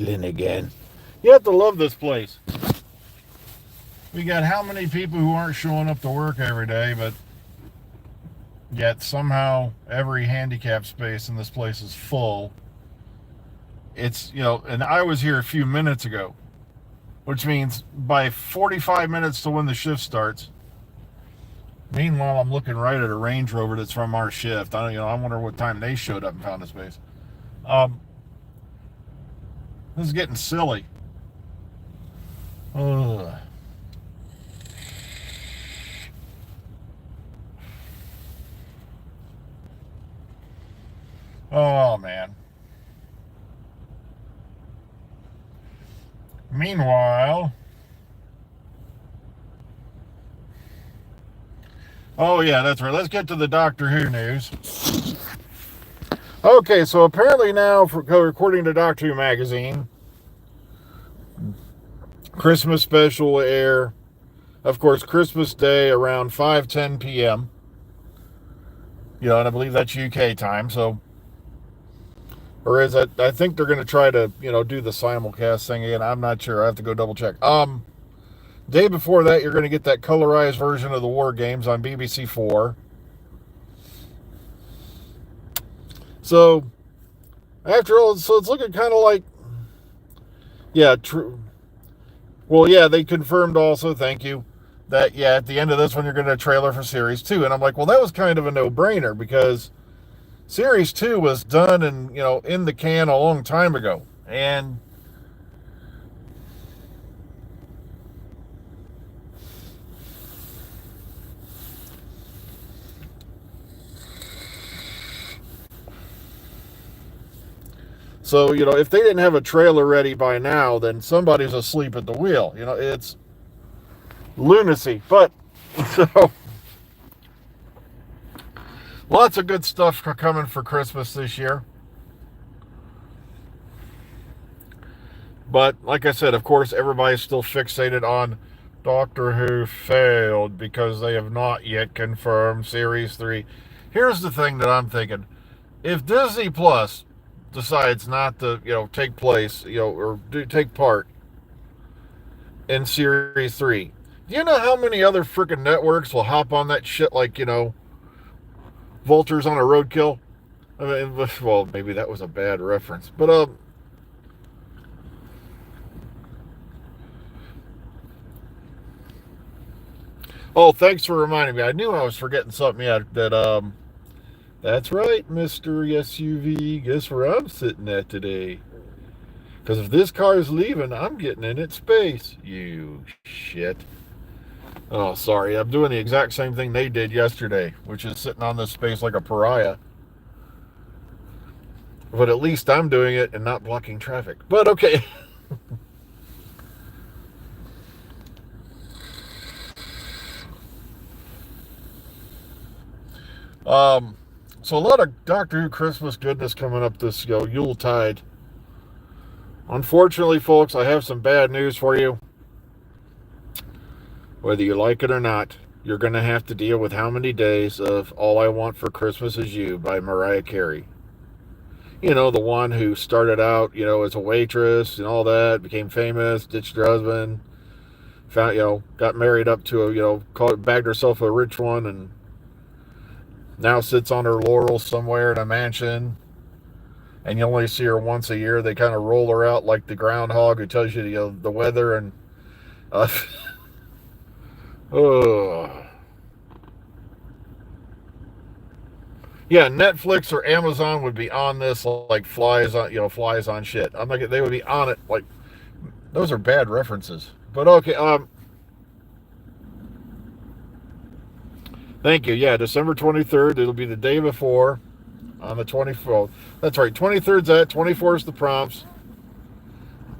again. You have to love this place. We got how many people who aren't showing up to work every day, but yet somehow every handicap space in this place is full. It's, and I was here a few minutes ago, which means by 45 minutes to when the shift starts. Meanwhile, I'm looking right at a Range Rover that's from our shift. I wonder what time they showed up and found a space. This is getting silly. Ugh. Oh, man. Meanwhile, oh, yeah, that's right. Let's get to the Doctor Who news. Okay, so apparently now, according to Doctor Who magazine, Christmas special will air, of course, Christmas Day around 5:10 p.m. And I believe that's UK time, so, or is it, I think they're going to try to, do the simulcast thing again. I'm not sure. I have to go double check. Day before that, you're going to get that colorized version of the War Games on BBC 4. So, after all, so it's looking kind of like, yeah, true. Well, yeah, they confirmed also, thank you, that, yeah, at the end of this one, you're going to have a trailer for Series 2. And I'm like, well, that was kind of a no-brainer because Series 2 was done and, in the can a long time ago. And so, if they didn't have a trailer ready by now, then somebody's asleep at the wheel. It's lunacy. But, so, lots of good stuff coming for Christmas this year. But, like I said, of course, everybody's still fixated on Doctor Who failed because they have not yet confirmed Series 3. Here's the thing that I'm thinking. If Disney Plus decides not to, take place, or take part in Series 3, do you know how many other freaking networks will hop on that shit like, vultures on a roadkill? I mean, well, maybe that was a bad reference. But, oh, thanks for reminding me. I knew I was forgetting something. Yeah, that's right, Mr. SUV. Guess where I'm sitting at today? Because if this car is leaving, I'm getting in its space. You shit. Oh, sorry. I'm doing the exact same thing they did yesterday, which is sitting on this space like a pariah. But at least I'm doing it and not blocking traffic. But okay. So a lot of Doctor Who Christmas goodness coming up this Yuletide. Unfortunately, folks, I have some bad news for you. Whether you like it or not, you're going to have to deal with how many days of All I Want for Christmas Is You by Mariah Carey. The one who started out, as a waitress and all that, became famous, ditched her husband, found, got married up to bagged herself a rich one, and now sits on her laurels somewhere in a mansion, and you only see her once a year. They kind of roll her out like the groundhog who tells you, the weather and, oh. Yeah, Netflix or Amazon would be on this like flies on shit. I'm like, they would be on it like, those are bad references. But okay, thank you. Yeah, December 23rd. It'll be the day before, on the 24th. That's right. 23rd's that. 24th is the prompts,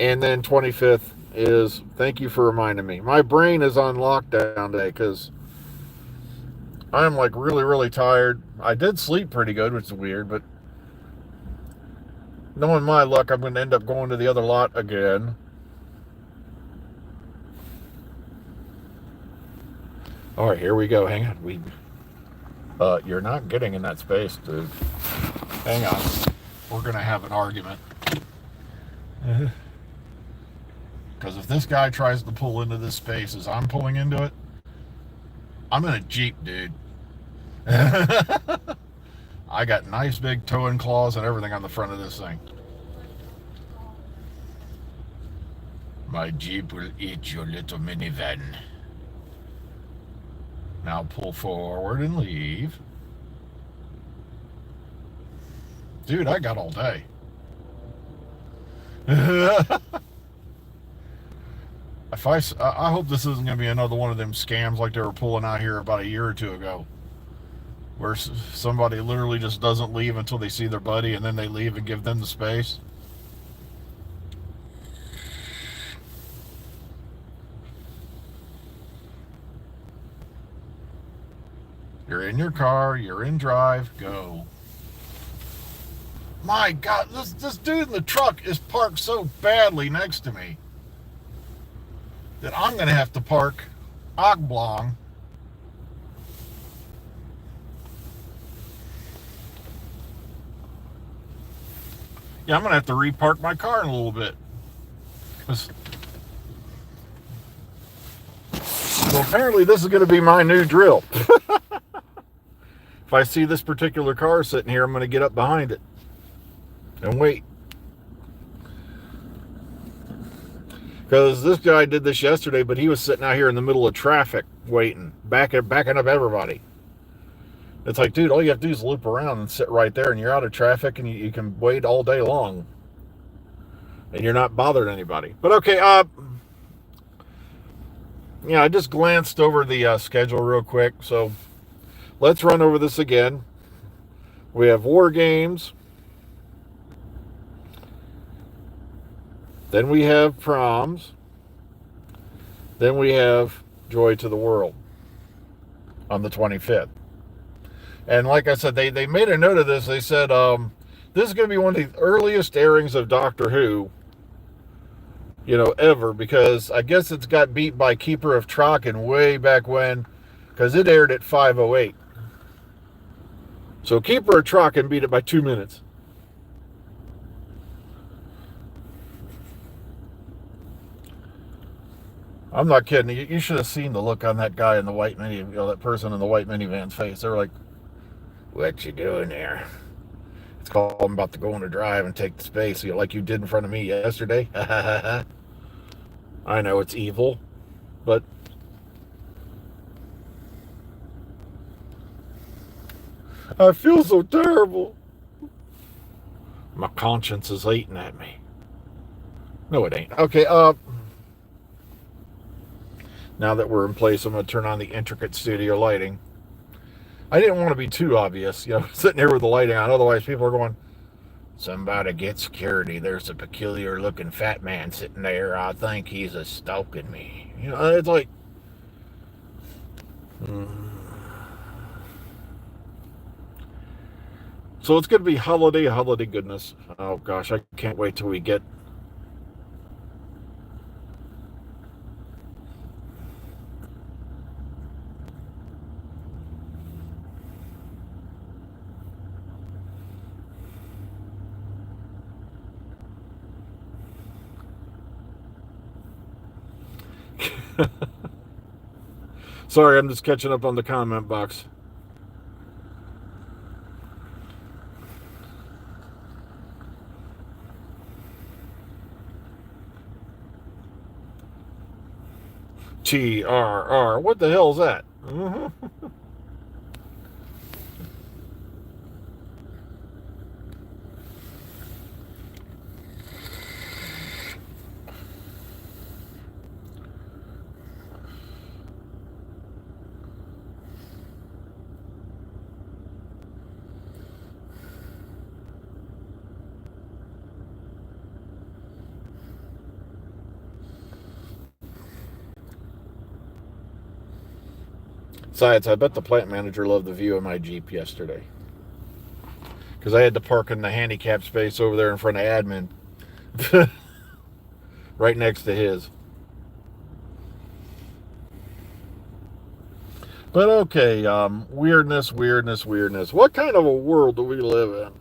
and then 25th is. Thank you for reminding me. My brain is on lockdown day because I'm like really, really tired. I did sleep pretty good, which is weird, but knowing my luck, I'm going to end up going to the other lot again. All right, here we go. Hang on. You're not getting in that space, dude. Hang on. We're going to have an argument. Because if this guy tries to pull into this space as I'm pulling into it, I'm in a Jeep, dude. I got nice big towing claws and everything on the front of this thing. My Jeep will eat your little minivan. Now pull forward and leave. Dude, I got all day. I hope this isn't going to be another one of them scams like they were pulling out here about a year or two ago, where somebody literally just doesn't leave until they see their buddy, and then they leave and give them the space. You're in your car, you're in drive, go. My God, this dude in the truck is parked so badly next to me that I'm going to have to park oblong. Yeah, I'm going to have to repark my car in a little bit. Well, apparently this is going to be my new drill. If I see this particular car sitting here, I'm going to get up behind it and wait. Because this guy did this yesterday, but he was sitting out here in the middle of traffic waiting, backing up everybody. It's like, dude, all you have to do is loop around and sit right there, and you're out of traffic, and you can wait all day long. And you're not bothering anybody. But okay, yeah, I just glanced over the schedule real quick, so let's run over this again. We have War Games. Then we have Proms. Then we have Joy to the World on the 25th. And like I said, they made a note of this. They said, this is going to be one of the earliest airings of Doctor Who, ever, because I guess it's got beat by Keeper of Traken way back when, because it aired at 5:08. So Keeper of Traken beat it by 2 minutes. I'm not kidding. You should have seen the look on that guy in the white minivan, that person in the white minivan's face. They were like, "What you doing there?" It's called, "I'm about to go on a drive and take the space, like you did in front of me yesterday." I know it's evil, but I feel so terrible. My conscience is eating at me. No, it ain't. Okay, now that we're in place, I'm going to turn on the intricate studio lighting. I didn't want to be too obvious, sitting here with the lighting on. Otherwise, people are going, "Somebody get security. There's a peculiar-looking fat man sitting there. I think he's stalking me." It's like... So it's going to be holiday goodness. Oh, gosh, I can't wait till we get... Sorry, I'm just catching up on the comment box. TRR. What the hell is that? Besides, I bet the plant manager loved the view of my Jeep yesterday, because I had to park in the handicap space over there in front of admin, right next to his. But okay, weirdness. What kind of a world do we live in?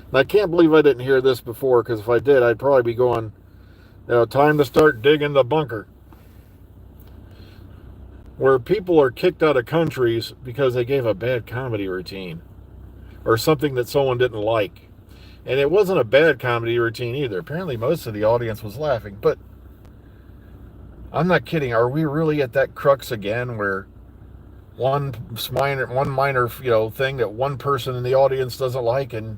And I can't believe I didn't hear this before, because if I did, I'd probably be going, Time to start digging the bunker. Where people are kicked out of countries because they gave a bad comedy routine or something that someone didn't like. And it wasn't a bad comedy routine either. Apparently, most of the audience was laughing. But I'm not kidding. Are we really at that crux again where one minor thing that one person in the audience doesn't like, and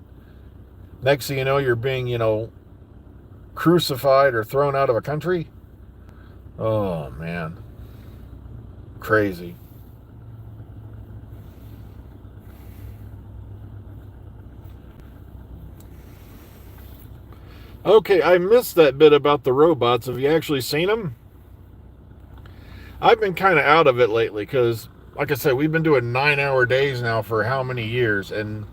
next thing you know, you're being, crucified or thrown out of a country? Oh, man. Crazy. Okay, I missed that bit about the robots. Have you actually seen them? I've been kind of out of it lately because, like I said, we've been doing 9-hour days now for how many years? And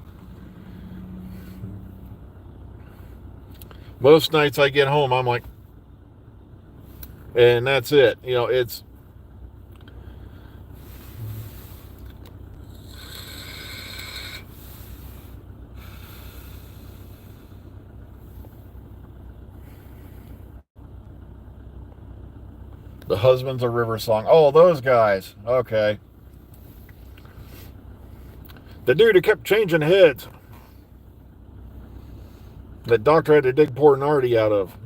most nights I get home, I'm like, and that's it. It's the Husbands of River song. Oh, those guys. Okay. The dude who kept changing heads. That doctor had to dig poor Nardi out of.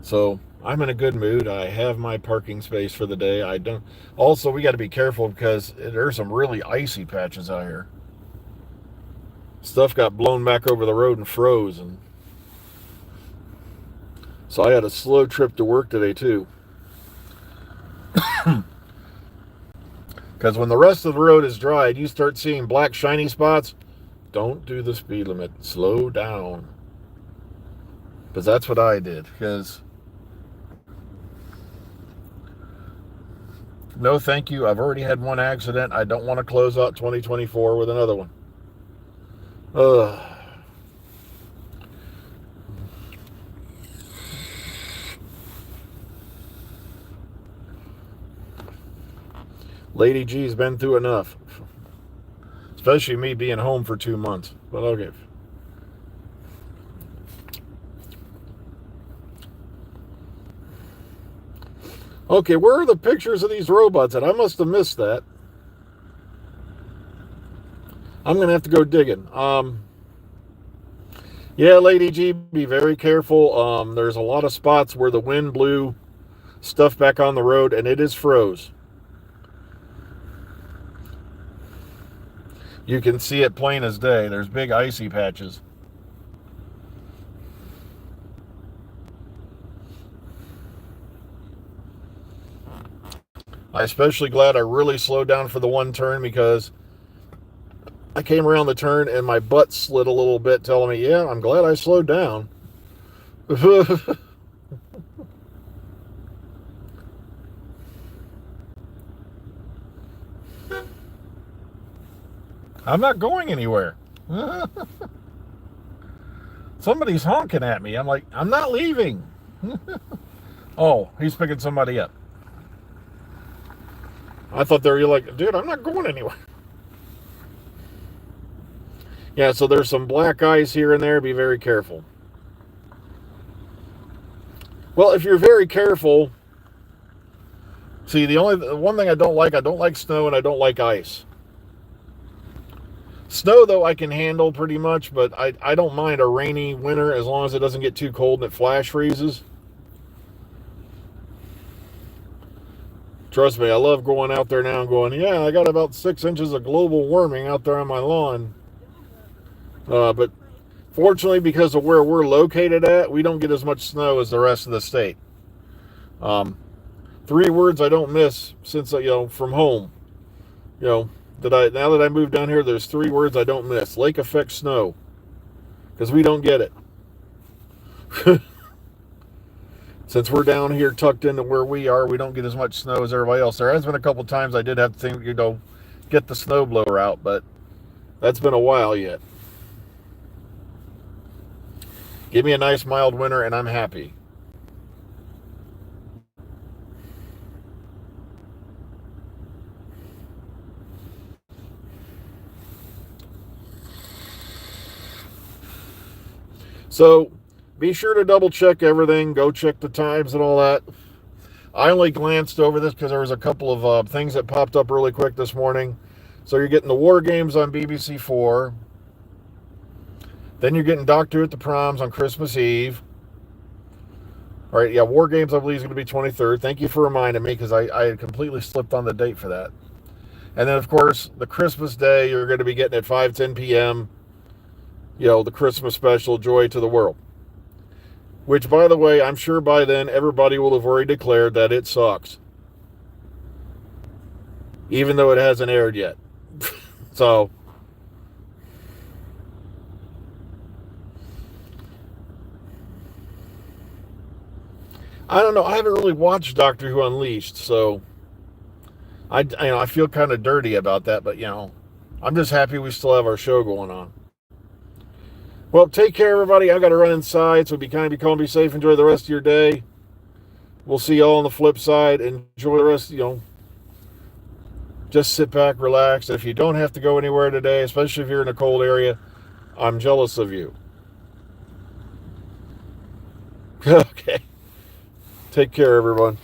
So I'm in a good mood. I have my parking space for the day. I don't. Also, we got to be careful because there's some really icy patches out here. Stuff got blown back over the road and froze, and so I had a slow trip to work today too. Because when the rest of the road is dry and you start seeing black shiny spots, don't do the speed limit. Slow down. Because that's what I did. Because no, thank you. I've already had one accident. I don't want to close out 2024 with another one. Ugh. Lady G's been through enough. Especially me being home for 2 months. But okay. Okay, where are the pictures of these robots at? I must have missed that. I'm going to have to go digging. Yeah, Lady G, be very careful. There's a lot of spots where the wind blew stuff back on the road, and it is froze. You can see it plain as day. There's big icy patches. I'm especially glad I really slowed down for the one turn because I came around the turn and my butt slid a little bit, telling me, yeah, I'm glad I slowed down. I'm not going anywhere. Somebody's honking at me. I'm like, I'm not leaving. Oh, he's picking somebody up. I thought they were like, dude, I'm not going anywhere. Yeah, so there's some black ice here and there. Be very careful. Well, if you're very careful, see, the one thing I don't like snow and I don't like ice. Snow, though, I can handle pretty much, but I don't mind a rainy winter as long as it doesn't get too cold and it flash freezes. Trust me, I love going out there now and going, yeah, I got about 6 inches of global warming out there on my lawn. But fortunately, because of where we're located at, we don't get as much snow as the rest of the state. 3 words I don't miss since, from home. Now that I moved down here, there's 3 words I don't miss. Lake effect snow. Because we don't get it. Since we're down here tucked into where we are, we don't get as much snow as everybody else. There has been a couple times I did have to get the snowblower out, but that's been a while yet. Give me a nice mild winter and I'm happy. So be sure to double check everything. Go check the times and all that. I only glanced over this because there was a couple of things that popped up really quick this morning. So you're getting the War Games on BBC4. Then you're getting Doctor Who at the Proms on Christmas Eve. All right, yeah, War Games I believe is going to be 23rd. Thank you for reminding me because I had completely slipped on the date for that. And then, of course, the Christmas Day, you're going to be getting at 5:10 p.m., the Christmas special, Joy to the World. Which, by the way, I'm sure by then everybody will have already declared that it sucks. Even though it hasn't aired yet. So, I don't know. I haven't really watched Doctor Who Unleashed, so I feel kind of dirty about that, but I'm just happy we still have our show going on. Well, take care, everybody. I got to run inside, so be kind, be calm, be safe. Enjoy the rest of your day. We'll see y'all on the flip side. Enjoy the rest, just sit back, relax. If you don't have to go anywhere today, especially if you're in a cold area, I'm jealous of you. Okay. Take care, everyone.